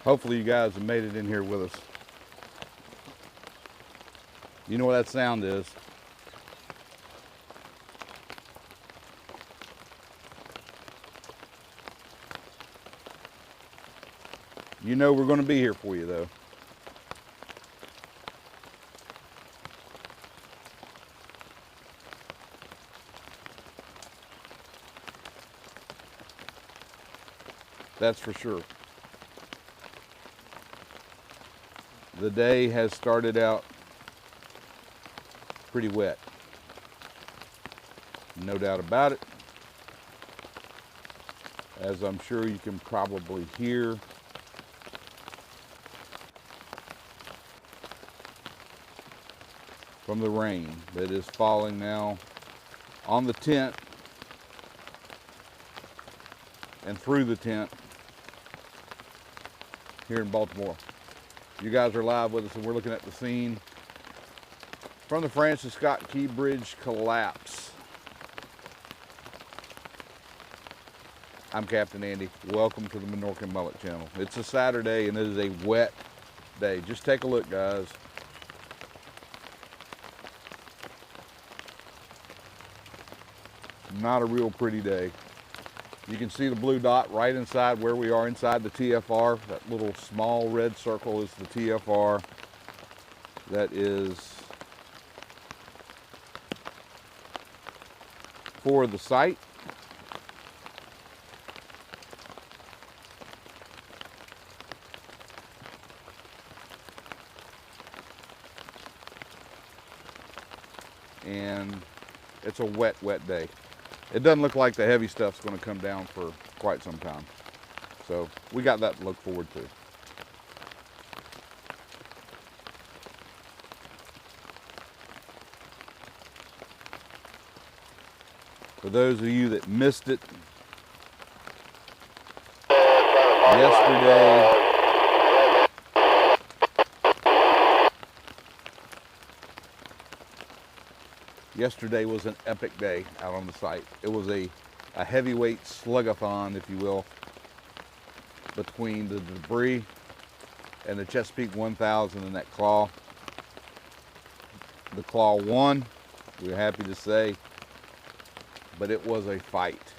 Hopefully you guys have made it in here with us. You know what that sound is. You know we're going to be here for you, though. That's for sure. The day has started out pretty wet. No doubt about it. As I'm sure you can probably hear. From the rain that is falling now on the tent and through the tent here in Baltimore. You guys are live with us, and we're looking at the scene from the Francis Scott Key Bridge collapse. I'm Captain Andy. Welcome to the Minorcan Mullet channel. It's a Saturday and it is a wet day. Just take a look, guys. Not a real pretty day. You can see the blue dot right inside where we are inside the TFR. That little small red circle is the TFR. That is for the site. And it's a wet, wet day. It doesn't look like the heavy stuff's going to come down for quite some time. So we got that to look forward to. For those of you that missed it, yesterday was an epic day out on the site. It was a heavyweight slugathon, if you will, between the debris and the Chesapeake 1000 and that claw. The claw won, we're happy to say, but it was a fight.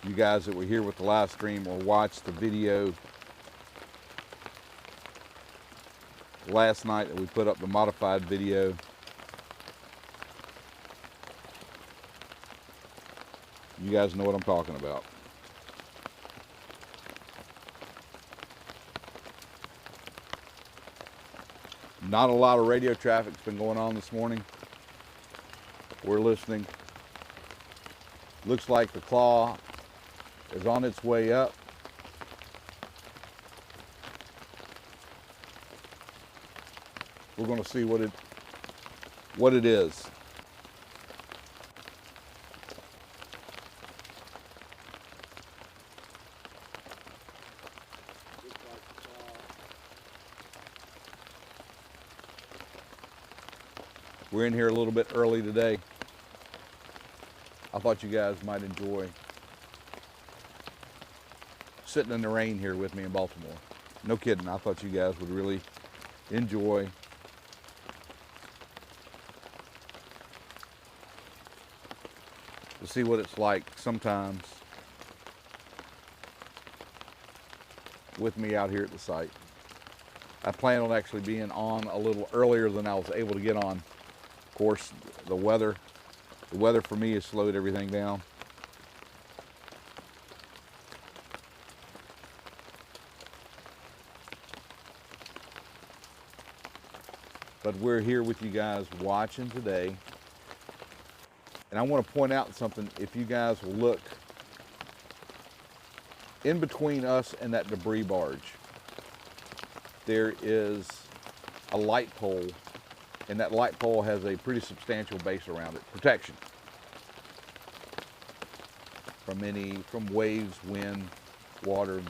You guys that were here with the live stream or watched the video last night that we put up, the modified video, you guys know what I'm talking about. Not a lot of radio traffic's been going on this morning. We're listening. Looks like the claw is on its way up. We're going to see what it is. We're in here a little bit early today. I thought you guys might enjoy sitting in the rain here with me in Baltimore. No kidding, I thought you guys would really enjoy to see what it's like sometimes with me out here at the site. I plan on actually being on a little earlier than I was able to get on. Of course, the weather for me has slowed everything down. But we're here with you guys watching today. And I want to point out something. If you guys will look in between us and that debris barge, there is a light pole, and that light pole has a pretty substantial base around it, protection from waves, wind, water,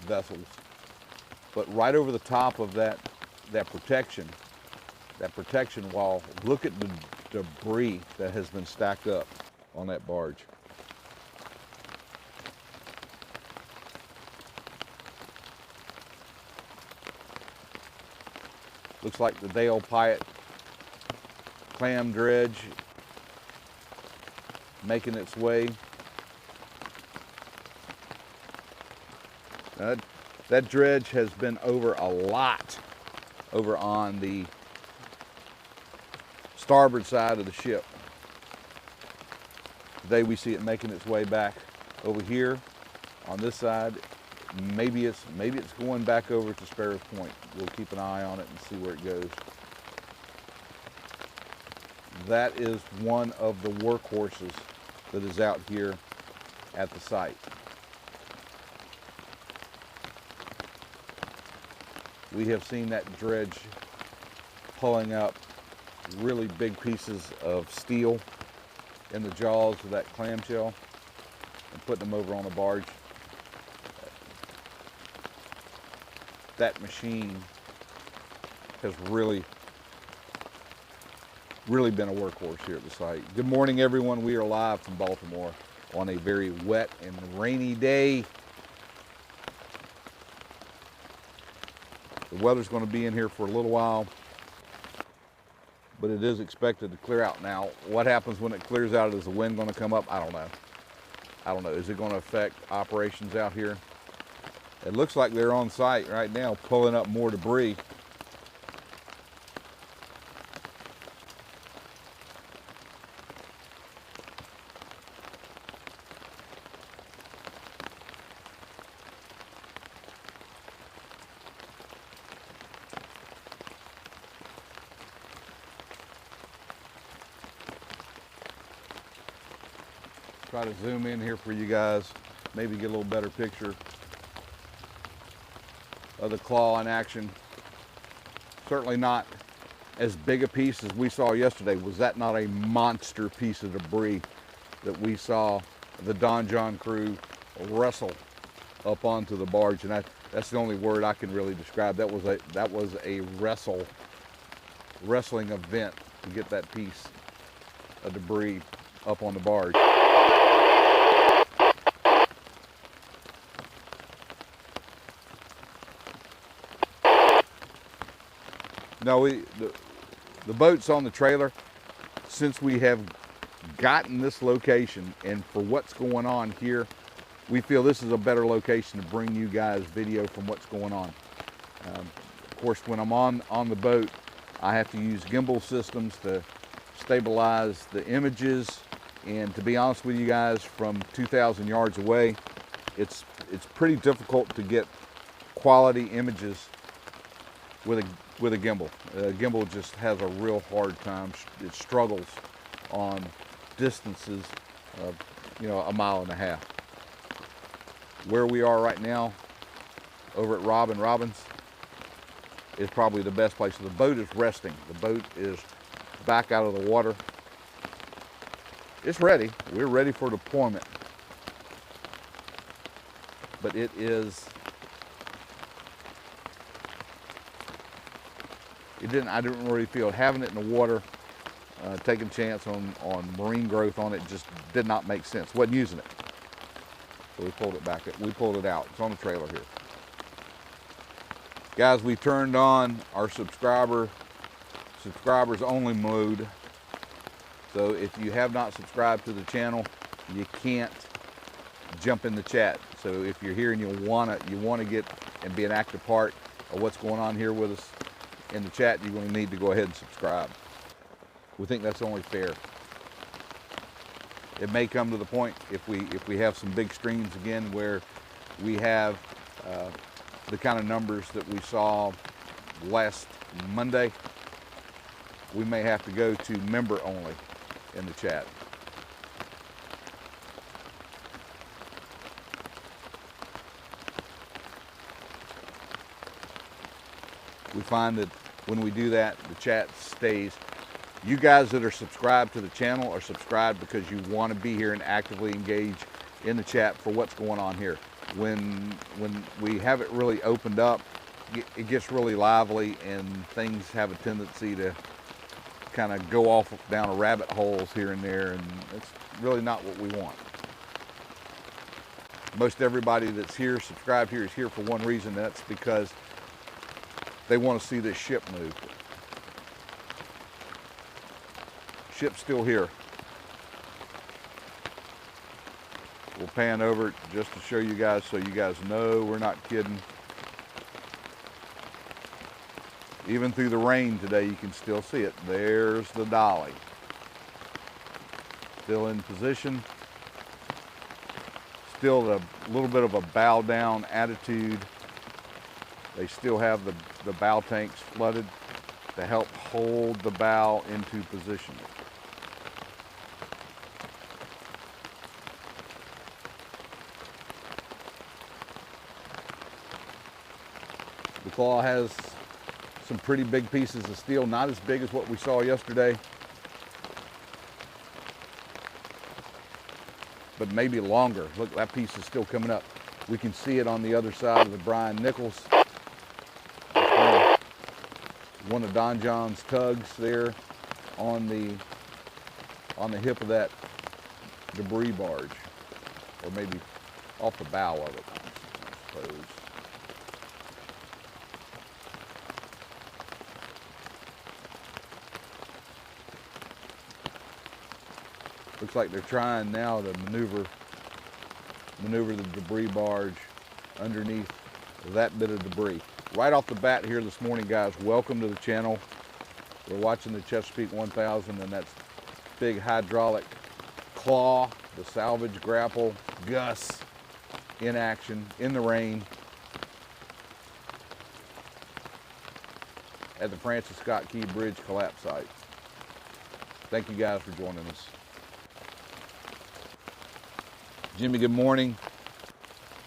vessels. But right over the top of that protection wall, look at the debris that has been stacked up on that barge. Looks like the Dale Pyatt clam dredge making its way. That dredge has been over a lot over on the starboard side of the ship. Today we see it making its way back over here on this side. Maybe it's going back over to Sparrows Point. We'll keep an eye on it and see where it goes. That is one of the workhorses that is out here at the site. We have seen that dredge pulling up really big pieces of steel in the jaws of that clamshell and putting them over on a barge. That machine has really been a workhorse here at the site. Good morning, everyone. We are live from Baltimore on a very wet and rainy day. The weather's going to be in here for a little while, but it is expected to clear out. Now, what happens when it clears out? Is the wind going to come up? I don't know. Is it going to affect operations out here? It looks like they're on site right now pulling up more debris. Try to zoom in here for you guys, maybe get a little better picture of the claw in action. Certainly not as big a piece as we saw yesterday. Was that not a monster piece of debris that we saw the Don John crew wrestle up onto the barge? And that's the only word I can really describe. That was a wrestling event to get that piece of debris up on the barge. No, the boat's on the trailer. Since we have gotten this location and for what's going on here, we feel this is a better location to bring you guys video from what's going on. Of course, when I'm on the boat, I have to use gimbal systems to stabilize the images. And to be honest with you guys, from 2,000 yards away, it's pretty difficult to get quality images with a gimbal. Gimbal just has a real hard time. It struggles on distances of, a mile and a half. Where we are right now, over at Robbins, is probably the best place. So the boat is resting. The boat is back out of the water. It's ready. We're ready for deployment. But it is. I didn't really feel having it in the water, taking a chance on marine growth on it just did not make sense. Wasn't using it. So we pulled it back. We pulled it out. It's on the trailer here. Guys, we turned on our subscribers only mode. So if you have not subscribed to the channel, you can't jump in the chat. So if you're here and you wanna get and be an active part of what's going on here with us in the chat, you're going to need to go ahead and subscribe. We think that's only fair. It may come to the point if we have some big streams again where we have the kind of numbers that we saw last Monday, we may have to go to member only in the chat. We find that when we do that, the chat stays. You guys that are subscribed to the channel are subscribed because you want to be here and actively engage in the chat for what's going on here. When we have it really opened up, it gets really lively and things have a tendency to kind of go off down rabbit holes here and there, and it's really not what we want. Most everybody that's here, subscribed here, is here for one reason, and that's because they want to see this ship move. Ship's still here. We'll pan over it just to show you guys so you guys know we're not kidding. Even through the rain today, you can still see it. There's the Dali. Still in position. Still a little bit of a bow down attitude. They still have the bow tanks flooded to help hold the bow into position. The claw has some pretty big pieces of steel, not as big as what we saw yesterday, but maybe longer. Look, that piece is still coming up. We can see it on the other side of the Brian Nichols. One of Don John's tugs there on the hip of that debris barge, or maybe off the bow of it, I suppose. Looks like they're trying now to maneuver the debris barge underneath that bit of debris. Right off the bat here this morning, guys, welcome to the channel. We're watching the Chesapeake 1000, and that's big hydraulic claw, the salvage grapple, Gus in action, in the rain, at the Francis Scott Key Bridge collapse site. Thank you guys for joining us. Jimmy, good morning.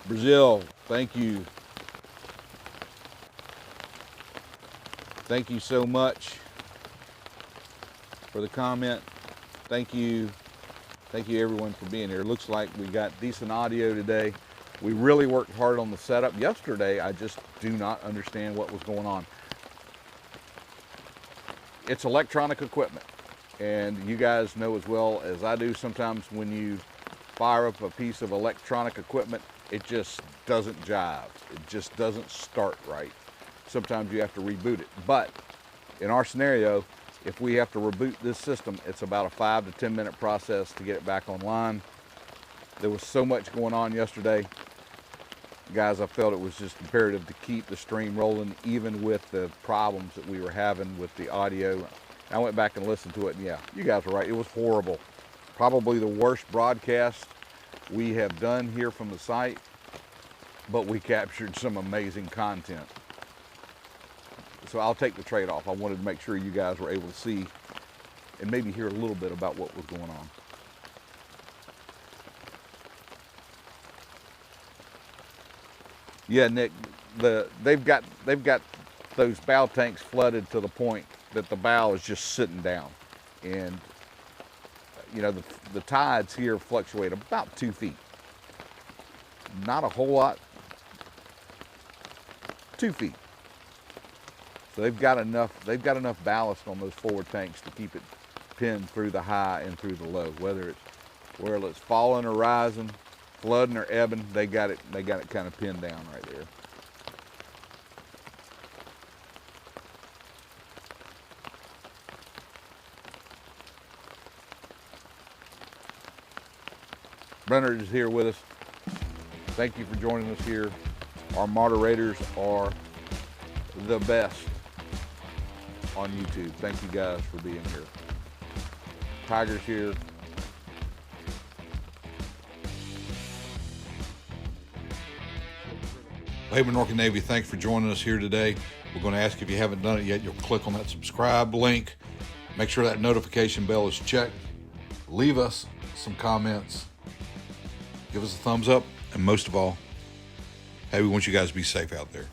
Brazil, thank you. Thank you so much for the comment. Thank you everyone for being here. Looks like we got decent audio today. We really worked hard on the setup. Yesterday, I just do not understand what was going on. It's electronic equipment, and you guys know as well as I do, sometimes when you fire up a piece of electronic equipment, it just doesn't jive. It just doesn't start right. Sometimes you have to reboot it. But in our scenario, if we have to reboot this system, it's about a 5 to 10 minute process to get it back online. There was so much going on yesterday. Guys, I felt it was just imperative to keep the stream rolling, even with the problems that we were having with the audio. I went back and listened to it, and yeah, you guys were right. It was horrible. Probably the worst broadcast we have done here from the site, but we captured some amazing content. So I'll take the trade-off. I wanted to make sure you guys were able to see and maybe hear a little bit about what was going on. Yeah, Nick, they've got those bow tanks flooded to the point that the bow is just sitting down, and you know the tides here fluctuate about 2 feet. Not a whole lot. 2 feet. So they've got enough ballast on those forward tanks to keep it pinned through the high and through the low. Whether it's falling or rising, flooding or ebbing, they got it kind of pinned down right there. Brenner is here with us. Thank you for joining us here. Our moderators are the best on YouTube. Thank you guys for being here. Tiger's here. Hey, Minorcan Navy, thanks for joining us here today. We're going to ask if you haven't done it yet, you'll click on that subscribe link. Make sure that notification bell is checked. Leave us some comments. Give us a thumbs up. And most of all, hey, we want you guys to be safe out there.